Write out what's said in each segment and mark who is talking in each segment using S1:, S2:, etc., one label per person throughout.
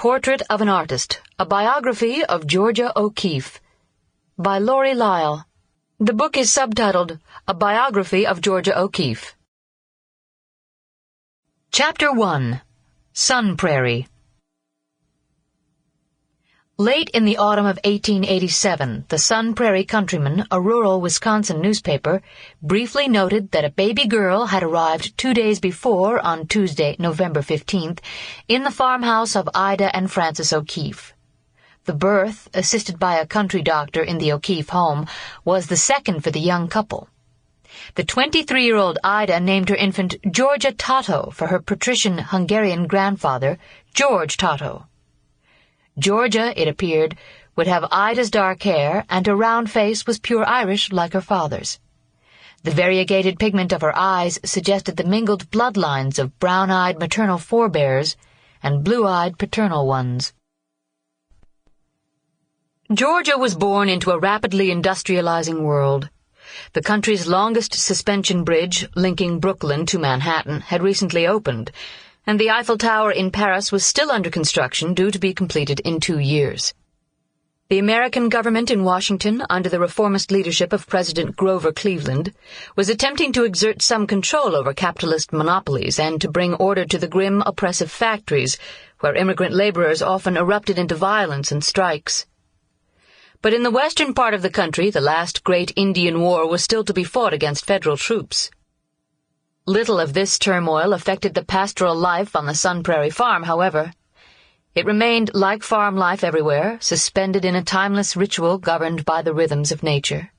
S1: Portrait of an Artist, a Biography of Georgia O'Keeffe, by Laurie Lisle. The book is subtitled, A Biography of Georgia O'Keeffe. Chapter 1. Sun Prairie. Late in the autumn of 1887, the Sun Prairie Countryman, a rural Wisconsin newspaper, briefly noted that a baby girl had arrived 2 days before, on Tuesday, November 15th, in the farmhouse of Ida and Francis O'Keeffe. The birth, assisted by a country doctor in the O'Keeffe home, was the second for the young couple. The 23-year-old Ida named her infant Georgia Tato for her patrician Hungarian grandfather, George Tato. Georgia, it appeared, would have Ida's dark hair, and her round face was pure Irish like her father's. The variegated pigment of her eyes suggested the mingled bloodlines of brown-eyed maternal forebears and blue-eyed paternal ones. Georgia was born into a rapidly industrializing world. The country's longest suspension bridge, linking Brooklyn to Manhattan, had recently opened, and the Eiffel Tower in Paris was still under construction, due to be completed in 2 years. The American government in Washington, under the reformist leadership of President Grover Cleveland, was attempting to exert some control over capitalist monopolies and to bring order to the grim, oppressive factories, where immigrant laborers often erupted into violence and strikes. But in the western part of the country, the last great Indian War was still to be fought against federal troops. Little of this turmoil affected the pastoral life on the Sun Prairie farm, however. It remained, like farm life everywhere, suspended in a timeless ritual governed by the rhythms of nature.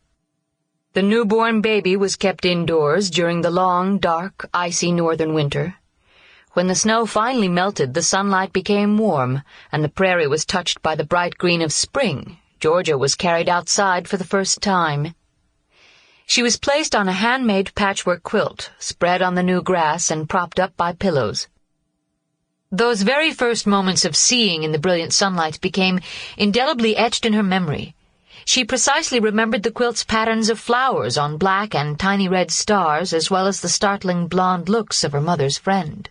S1: The newborn baby was kept indoors during the long, dark, icy northern winter. When the snow finally melted, the sunlight became warm, and the prairie was touched by the bright green of spring. Georgia was carried outside for the first time. She was placed on a handmade patchwork quilt, spread on the new grass and propped up by pillows. Those very first moments of seeing in the brilliant sunlight became indelibly etched in her memory. She precisely remembered the quilt's patterns of flowers on black and tiny red stars, as well as the startling blonde looks of her mother's friend.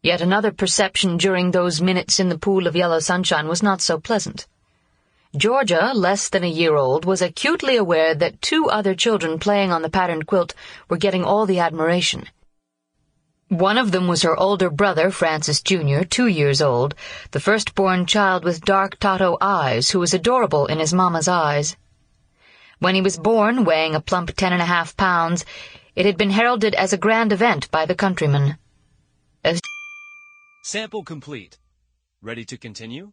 S1: Yet another perception during those minutes in the pool of yellow sunshine was not so pleasant. Georgia, less than a year old, was acutely aware that 2 other children playing on the patterned quilt were getting all the admiration. One of them was her older brother, Francis Jr., 2 years old, the firstborn child with dark Tato eyes, who was adorable in his mama's eyes. When he was born, weighing a plump 10.5 pounds, it had been heralded as a grand event by the countryman.
S2: Sample complete. Ready to continue?